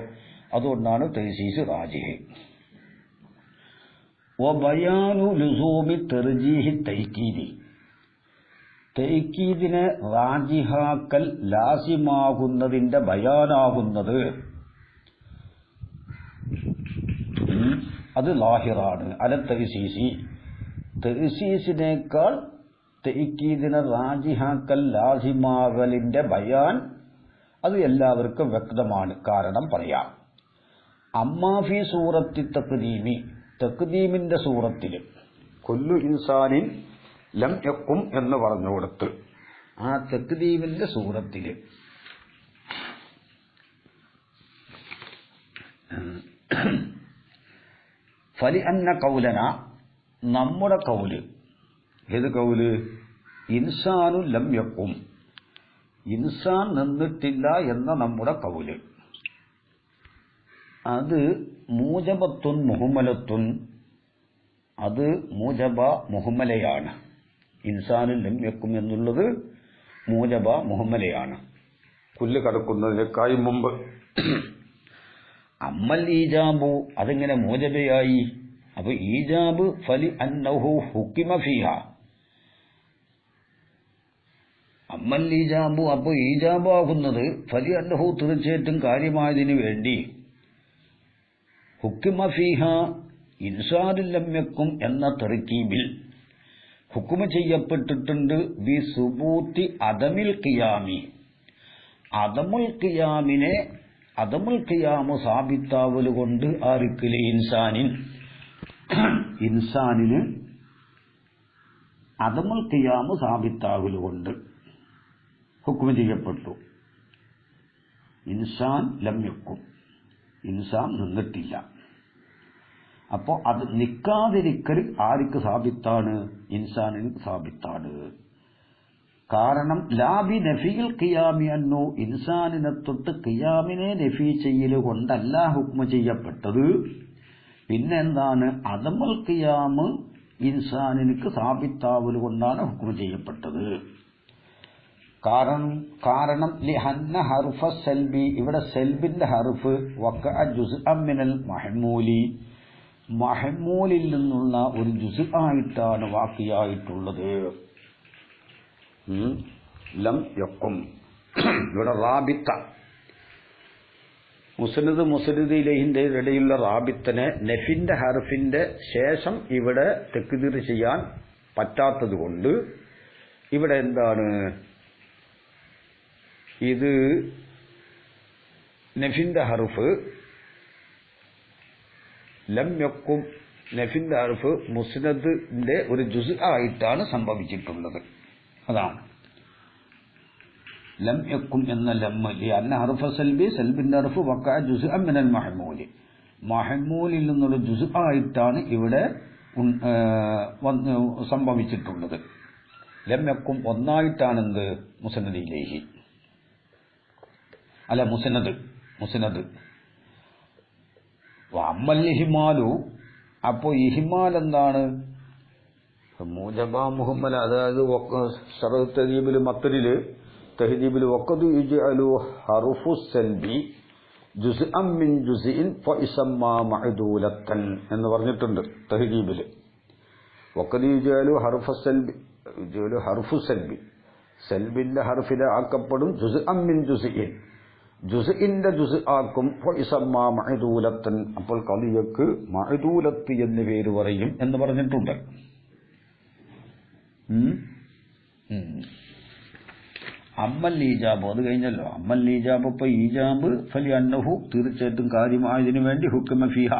അതുകൊണ്ടാണ് തഅസീസ് റാജിഹ്. വബയാനു ലുസൂമി തർജീഹി തഅക്കീദി, തഅക്കീദിനെ റാജിഹാക്കൽ ലാസിമാകുന്നതിന്റെ ബയാനാകുന്നത് അത് ലാഹിറാണ്. അല തഅസീസി, തഅസീസിനേക്കാൾ തഅക്കീദിനെ റാജിഹാക്കൽ ലാസിമാകലിന്റെ ബയാൻ അത് എല്ലാവർക്കും വ്യക്തമാണ്. കാരണം പറയാം. അമ്മാഫി സൂറത്തി തഖ്ദീമി, തഖ്ദീമിന്റെ സൂറത്തിൽ കുല്ലു ഇൻസാനിൻ ലം യക്കും എന്ന് പറഞ്ഞു കൊടുത്ത്, ആ തഖ്ദീമിന്റെ സൂറത്തിൽ ഫലി അന്ന കൗലന നമ്മുടെ കൗല്, ഏത് കൗല്? ഇൻസാനു ലം യഖും, ഇൻസാൻ നിന്നിട്ടില്ല എന്ന നമ്മുടെ കൗല്, അത് മൂജബത്തുൻ മുഹമ്മലത്തുൻ, അത് മൂജബ മുഹമ്മലയാണ്. ഇൻസാനു ലം യഖും എന്നുള്ളത് മൂജബ മുഹമ്മലയാണ്, കുല്ല് കടക്കുന്നതിനേക്കായി മുമ്പ്. അമ്മൽ ഈജാബു, അതെങ്ങനെ മൂജബയായി? അപ്പൊ ഈജാബ് ഫലി അന്നഹു ഹുക്കിമ ഫീഹ. അമ്മൽ ഈജാബു, അപ്പൊ ഈജാബാകുന്നത് ഫലി അന്നഹു തീർച്ചയായിട്ടും കാര്യമായതിനു വേണ്ടി, ഹുക്കിമ ഫീഹ ഇൻസാനിൽ ലം യഖും എന്ന തർക്കീബിൽ ഹുക്കുമ ചെയ്യപ്പെട്ടിട്ടുണ്ട്. ബി സുബൂത്തി അദമിൽ ഖിയാമി, അദമുൽ ഖിയാമിനെ, അദമുൽ ഖിയാമു സാബിത്താവൽ കൊണ്ട് ആർക്കില്? ഇൻസാനിന് അദമുൽ ഖിയാമു സാബിത്താവൽ കൊണ്ട് ഹുക്കുമ ചെയ്യപ്പെട്ടു. ഇൻസാൻ ലം യഖും, ഇൻസാൻ നിന്നിട്ടില്ല. അപ്പോ അത് നിൽക്കാതിരിക്കൽ ആർക്ക് സാബിത്താണ്? ഇൻസാനിന് സാബിത്താണ്. കാരണം ലാബി നഫിയിൽ ഖിയാമി അന്നു, ഇൻസാനിനെ തൊട്ട് ഖിയാമിനെ നഫി ചെയ്യൽ കൊണ്ടല്ല ഹുക്മ ചെയ്യപ്പെട്ടത്. പിന്നെന്താണ്? അദമുൽ ഖിയാമ് ഇൻസാനിക്ക് സാബിത്താവൽ കൊണ്ടാണ് ഹുക്മ ചെയ്യപ്പെട്ടത്. കാരണം ലിഹന്ന ഹർഫ സൽബി, ഇവിടെ സെൽബിന്റെ ഹർഫ് വഖഅ ജുസ്അൻ മിനൽ മഹ്മൂലി, മഹ്മൂലിൽ നിന്നുള്ള ഒരു ജുസ് ആയിട്ടാണ് വാക്കിയായിട്ടുള്ളത്. ലം യഖും, ഇവിടെ റാബിത്ത, മുസ്നദ് മുസ്നദ് ഇലൈഹിന്റെ ഇടയിലുള്ള റാബിത്തനെ നഫിന്റെ ഹർഫിന്റെ ശേഷം ഇവിടെ തക്ദീർ ചെയ്യാൻ പറ്റാത്തത് കൊണ്ട് ഇവിടെ എന്താണ്? ഇത് നഫിന്റെ ഹർഫ് ലം യഖും, നഫിന്റെ ഹർഫ് മുസ്നദിന്റെ ഒരു ജുസ് ആയിട്ടാണ് സംഭവിച്ചിട്ടുള്ളത്. അതാണ് ലം യഖും എന്ന ലമ്മ്. അന്ന ഹർഫ സൽബി, സൽബിന്റെ ഹർഫ് വഖഅ ജുസ്അൻ മിനൽ മഹ്മൂലി, മഹ്മൂലിൽ നിന്നുള്ള ജുസ് ആയിട്ടാണ് ഇവിടെ സംഭവിച്ചിട്ടുള്ളത്. ലം യഖും ഒന്നായിട്ടാണെന്ത്? മുസ്നദ് ഇലൈഹി, അല്ല മുസ്നദ്. അമ്മൽ ഇഹ്മാലു, അപ്പോ ഇഹ്മാൽ എന്താണ്? മൂജബ മുഹമ്മല, അതായത് ശറഹ് തഹ്ദീബിൽ മത്നില് തഹ്ദീബിൽ വഖദ് യജ്അലു ഹർഫു സൽബി ജുസ്അൻ മിൻ ജുസ്ഇൻ ഫഇസമ്മാ മഅദൂലത്തൻ എന്ന് പറഞ്ഞിട്ടുണ്ട് തഹ്ദീബിൽ. വഖദ് യജ്അലു ഹർഫു സൽബി, സൽബിന്റെ ഹർഫിലെ ആക്കപ്പെടും. ജുസ്അൻ മിൻ ജുസ്ഇൻ, ജുസ്ഇന്റെ ജുസ് ആക്കും. ഫഇസമ്മാ മഅദൂലത്തൻ, അപ്പോൾ ഖളിയക്ക് മഅദൂലത്ത് എന്ന് പേര് പറയും എന്ന് പറഞ്ഞിട്ടുണ്ട്. അമ്മൽ ഈജാബ്, അത് കഴിഞ്ഞല്ലോ. അമ്മൽ ഈജാബ്, ഇപ്പൊ ഈജാബ് ഫലി അന്നഹു തീർച്ചയായിട്ടും കാര്യമായതിനു വേണ്ടി ഹുക്മ ഫീഹ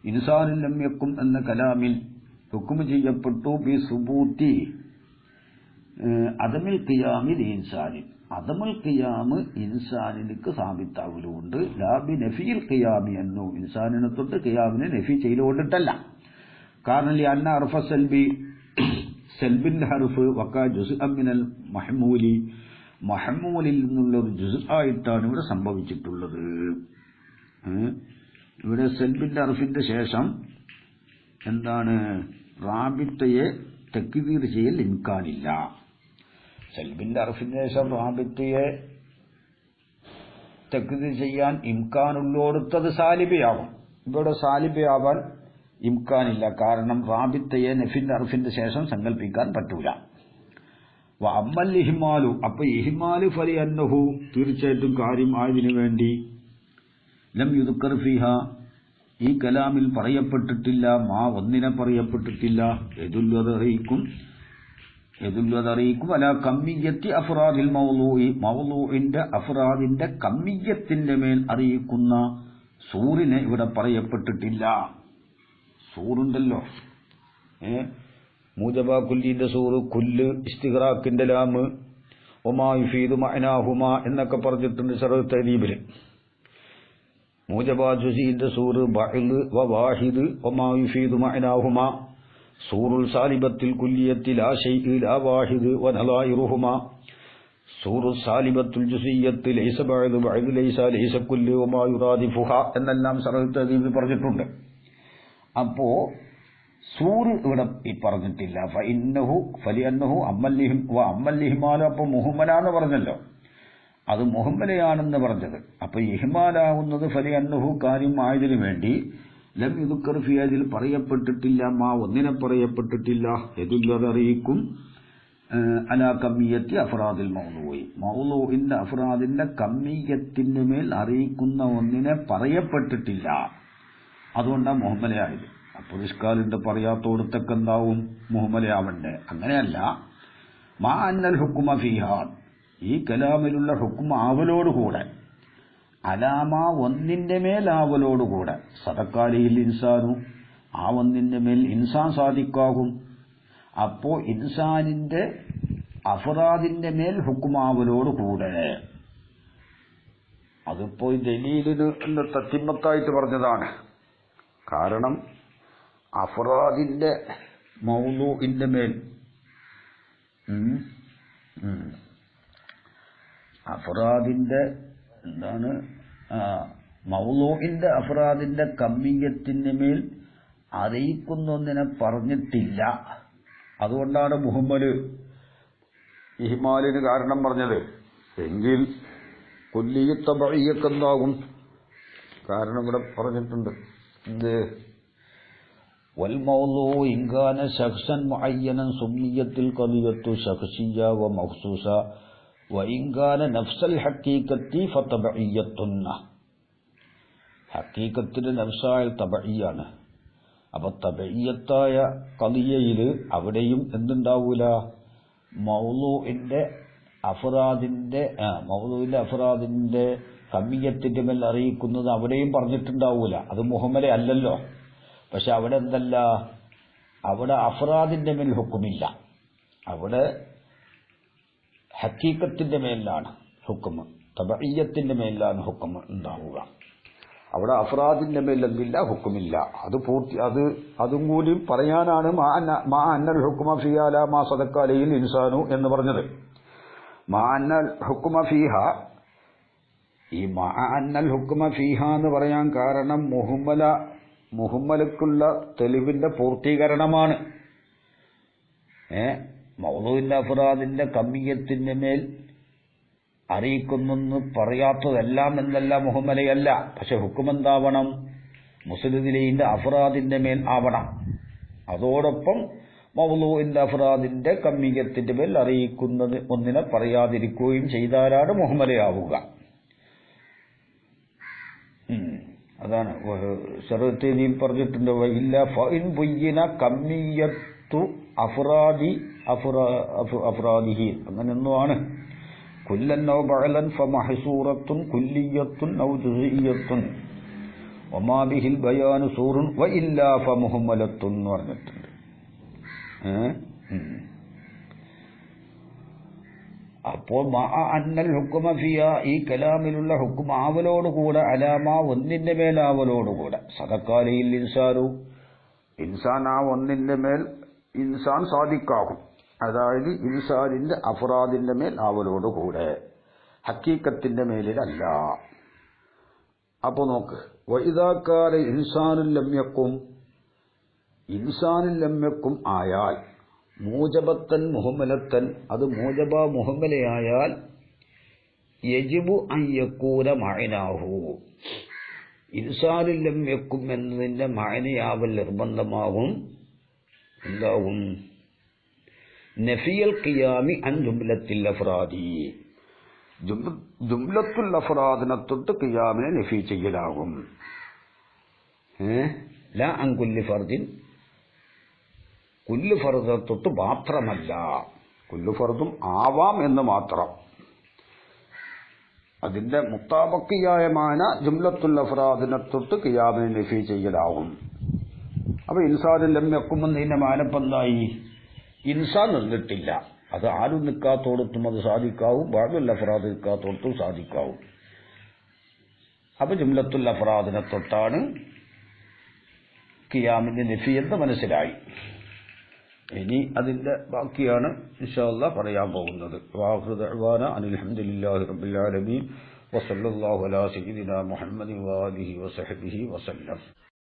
ഇൻസാനിൽ ലം യഖും എന്ന കലാമിൽ ഹുക്മ ചെയ്യപ്പെട്ടു. ബി സുബൂത്തി അദമിൽ ഖിയാമിൽ ഇൻസാനിൻ, അദമുൽ ഖിയാമ് ഇൻസാനിക്ക് സാബിത്താവലുകൊണ്ട്. ലാബി നഫിയിൽ ഖിയാമി എന്നു, ഇൻസാനിനെ തൊട്ട് ഖിയാമിനെ നഫി ചെയ്തുകൊണ്ടിട്ടല്ല. കാരണം അന്ന ഹർഫ സൽബി, സൽബിന്റെ ഹർഫ് വഖഅ ജുസ്അൻ മിനൽ മഹ്മൂലി, മഹ്മൂലിൽ നിന്നുള്ള ഒരു ജുസ് ആയിട്ടാണ് ഇവിടെ സംഭവിച്ചിട്ടുള്ളത്. ഇവിടെ സൽബിന്റെ ഹർഫിന്റെ ശേഷം എന്താണ്? റാബിത്തയെ തക്ദീർ ചെയ്യൽ ഇംകാനില്ല. സൽബിന്റെ ഹർഫിന് ശേഷം റാബിത്തയെ തക്ദീർ ചെയ്യാൻ ഇംകാനുള്ളോടത്തത് സാലിബയാവും. ഇവിടെ സാലിബയാവാൻ ഇംകാനില്ല. കാരണം റാബിത്തയെ നഫിന്റെ ഹർഫിന്റെ ശേഷം സങ്കല്പിക്കാൻ പറ്റൂല. അമ്മൽ ഇഹ്മാലു, അപ്പൊ ഇഹ്മാല് ഫലി അന്നഹു തീർച്ചയായിട്ടും കാര്യം ആയതിനു വേണ്ടി. ലം യുദ്കർ ഫീഹ, ഈ കലാമിൽ പറയപ്പെട്ടിട്ടില്ല. മാ ഒന്നിനെ പറയപ്പെട്ടിട്ടില്ല. യദുല്ലതറിയിക്കും അല കമ്മിയത്തി അഫ്റാദിൽ മൗലൂഇ, മൗലൂഇന്റെ അഫ്റാദിന്റെ കമ്മിയത്തിന്റെ മേൽ അറിയിക്കുന്ന സൂറിനെ ഇവിടെ പറയപ്പെട്ടിട്ടില്ല. സൂറുണ്ടല്ലോ, മൂജബ കുല്ലിന്റെ സൂറ്, കുല്ല്, ഇസ്തിഗ്റാഖിന്റെ ലാമ്, ഒമാ യുഫീദു മഅനാഹുമാ എന്നൊക്കെ പറഞ്ഞിട്ടുണ്ട് ശറഹ് തഹ്ദീബിൽ. മൂജബാ ജുസീന്റെ സൂറ് ബഅ്ദ് വ വാഹിദ് വമാ യുഫീദു മഅനാഹുമാ സൂറുൽ സാലിബത്തിൽ കുല്ലിയത്തിൽ ലാ ശൈഇ ലാ വാഹിദ് വ നളായിറുഹുമാ സൂറു സാലിബത്തുൽ ജുസിയ്യത്ത് ലൈസ ബഅ്ദ് ബഅ്ദ് ലൈസ കുല്ലു വമാ യുറാദിഫുഹ എന്നെല്ലാം ശറഹ് തദീബിൽ പറഞ്ഞിട്ടുണ്ട്. അപ്പോ സൂറ് ഇവിടെ പറഞ്ഞിട്ടില്ല. ഫലിഅന്നഹു അമ്മൽ അപ്പൊ മുഹമ്മല എന്ന് പറഞ്ഞല്ലോ, അത് മുഹമ്മലയാണെന്ന് പറഞ്ഞത്. അപ്പൊ ഇഹ്മാലാവുന്നത് ഫലിഅന്നഹു കാര്യം ആയതിനു വേണ്ടി ലം യുദ്കർ ഫി അതിൽ പറയപ്പെട്ടിട്ടില്ല, മാ ഒന്നിനെ പറയപ്പെട്ടിട്ടില്ല, യദുല്ലറിയിക്കും അലാ കമ്മിയത്തി അഫ്രാദിൽ മൗലൂഇ, മൗലൂഇന്റെ അഫ്രാദിന്റെ കമ്മിയത്തിന്റെ മേൽ അറിയിക്കുന്ന ഒന്നിനെ പറയപ്പെട്ടിട്ടില്ല. അതുകൊണ്ടാണ് മുഹമ്മലയായത്. അപ്പോൾ ഇഷ്കാലിന്റെ പറയാത്തോടത്തൊക്കെ എന്താവും മുഹമ്മലയാവണ്ടേ? അങ്ങനെയല്ല. മാ അന്നൽ ഹുക്കുമ ഫീഹാ, ഈ കലാമിലുള്ള ഹുക്കും ആവലോടുകൂടെ, അലാമ ഒന്നിന്റെ മേൽ ആവലോടുകൂടെ, സദക്കാലിയിൽ ഇൻസാനു ആ ഒന്നിന്റെ മേൽ ഇൻസാൻ സാധിക്കാകും. അപ്പോ ഇൻസാനിന്റെ അഫ്റാദിന്റെ മേൽ ഹുക്കുമാവലോടുകൂടെ. അതിപ്പോ ദലീലിന് തത്തിമത്തായിട്ട് പറഞ്ഞതാണ്. കാരണം അഫ്റാദിന്റെ മൗലൂഇന്റെ മേൽ അഫ്റാദിന്റെ എന്താണ് മൗലൂഇന്റെ അഫ്റാദിന്റെ കമ്മിയത്തിന്റെ മേൽ അറിയിക്കുന്നൊന്നിനെ പറഞ്ഞിട്ടില്ല. അതുകൊണ്ടാണ് മുഹമ്മദ് ഇഹ്മാലിന് കാരണം പറഞ്ഞത്. എങ്കിൽ കുല്ലിയത്ത് ബഅയ്യൊക്കെ എന്താകും? കാരണം ഇവിടെ പറഞ്ഞിട്ടുണ്ട് എന്ത്? വൽ മൗലൂഉ ഇൻ കാന ശഖ്സൻ മുഅയ്യനൻ സുമ്മിയത്തിൽ ഖദിയത്തു ശഖ്സിയ്യ വ മഖ്സൂസ വ ഇൻ കാന നഫ്സൽ ഹഖീഖത്തി ഫതബഇയ്യത്തുൻ. ഹഖീഖത്തിന്റെ നഫ്സായ തബഇയാണ്. അപ്പൊ തബഇയ്യത്തായ ഖദിയയിൽ അവിടെയും എന്തുണ്ടാവൂല? മൗലൂഇന്റെ അഫ്റാദിന്റെ കമ്മിയത്തിന്റെ മേൽ അറിയിക്കുന്നത് അവിടെയും പറഞ്ഞിട്ടുണ്ടാവൂല. അത് മുഹമ്മല അല്ലല്ലോ. പക്ഷെ അവിടെ എന്തല്ല, അവിടെ അഫ്റാദിന്റെ മേൽ ഹുക്കുമില്ല, അവിടെ ഹക്കീക്കത്തിന്റെ മേലാണ് ഹുക്കും, തബഇയ്യത്തിന്റെ മേലാണ് ഹുക്കും ഉണ്ടാവുക. അവിടെ അഫ്റാദിന്റെ മേൽ എന്തില്ല, ഹുക്കുമില്ല. അതും കൂടി പറയാനാണ് മാ അന്നൽ ഹുക്കുമ ഫിഹ ലാ മാ സദഖ അലൈഹിൽ ഇൻസാനു എന്ന് പറഞ്ഞത്. മാ അന്നൽ ഹുക്കുമ ഫീഹ, ഈ മാ അന്നൽ ഹുക്കുമ ഫീഹ എന്ന് പറയാൻ കാരണം മുഹമ്മലക്കുള്ള തെളിവിന്റെ പൂർത്തീകരണമാണ്. മൗലൂഇന്റെ അഫ്റാദിന്റെ കമ്മിയത്തിന്റെ മേൽ അറിയിക്കുന്നെന്ന് പറയാത്തതെല്ലാം എന്നല്ല മുഹമ്മലയല്ല. പക്ഷെ ഹുക്കുമെന്താവണം? മുസ്ലിദിന്റെ അഫ്റാദിന്റെ മേൽ ആവണം. അതോടൊപ്പം മൗലൂഇന്റെ അഫ്റാദിന്റെ കമ്മിയത്തിന്റെ മേൽ അറിയിക്കുന്നത് ഒന്നിനെ പറയാതിരിക്കുകയും ചെയ്താലാണ് മുഹമ്മലയാവുക. അതാണ് ശറഅത്തിൽ പറഞ്ഞിട്ടുണ്ട്. ഇല്ല ഫഇൻ ബുയ്യിന കമ്മിയത്തു അഫ്റാദിഹി, അങ്ങനെയൊന്നുമാണ്. കുല്ലൻ ഔ ബഅലൻ ഫമഹ്സൂറത്തുൻ കുല്ലിയത്തുൻ ഔ ജുസിയ്യത്തുൻ വമാ ബിഹിൽ ബയാനു സൂറുൻ വഇല്ലാ ഫമുഹമ്മലത്തുൻ എന്ന് പറഞ്ഞിട്ടുണ്ട്. അപ്പോൾ മാ അന്നൽ ഹുക്കുമ ഫിയ, ഈ കലാമിലുള്ള ഹുക്കും ആവലോടുകൂടെ, അലാമ ഒന്നിന്റെ മേൽ ആവലോടുകൂടെ, സദഖാലിൽ ഇൻസാനു ഇൻസാൻ ആ ഒന്നിന്റെ മേൽ ഇൻസാൻ സാദിക്കാകും. അതായത് ഇൻസാനിന്റെ അഫ്റാദിന്റെ മേൽ ആവലോടുകൂടെ, ഹക്കീക്കത്തിന്റെ മേലിലല്ല. അപ്പൊ നോക്ക്, വഇദാ കാന ഇൻസാനുൽ ലം യക്കും, ഇൻസാനുൽ ലം യക്കും ആയാൽ മൂജബത്തൻ മുഹമ്മലത്തൻ, അത് മൂജബ മുഹമ്മലയായാൽ യജിബു അൻ യകൂന മഅനാഹു, ഇൻസാനുൽ ലം യക്കും എന്നതിന്റെ മഅനയാവൽ നിർബന്ധമാകും. എന്താവും? നഫിയൽ ഖിയാമി അൻ ജുംലത്തിൽ അഫ്റാദി, ജുംലത്തുൽ അഫ്റാദിനെ തൊട്ട് ഖിയാമിനെ നഫി ചെയ്യലാകും. ലാ അൻ കുല്ലി ഫർദിൻ, കുല്ലു ഫർദിനെ തൊട്ട് മാത്രമല്ല, കുല്ലു ഫർദും ആവാം എന്ന് മാത്രം. അതിന്റെ മുത്താബക്കിയായ മാന ജുംലത്തുൽ അഫ്റാദിനെ തൊട്ട് ഖിയാമിനെ നഫി ചെയ്യലാകും. അപ്പൊ ഇൻസാനുൽ ലം യക്കും എന്നതിന്റെ മാനപ്പെന്തായി? ഇൻസാൻ നിന്നിട്ടില്ല. അത് ആരും നിൽക്കാത്തോടത്തും അത് സാധിക്കാവും, ബഅ്ദുൽ അഫ്റാദ് നിൽക്കാത്തോടത്തും സാധിക്കാവും. അപ്പൊ ജുംലത്തുൽ അഫ്റാദിനെ തൊട്ടാണ് ഖിയാമിന്റെ നഫി എന്ന് മനസ്സിലായി. ഇനി അതിന്റെ ബാക്കിയാണ് ഇൻഷാ അല്ലാഹ് പറയാൻ പോകുന്നത്. വാഖിറു ദഅ്വാന അനിൽ ഹംദുലില്ലാഹി റബ്ബിൽ ആലമീൻ വസല്ലല്ലാഹു അലാ സയ്യിദിനാ മുഹമ്മദിൻ വആലിഹി വസഹ്ബിഹി വസല്ലം.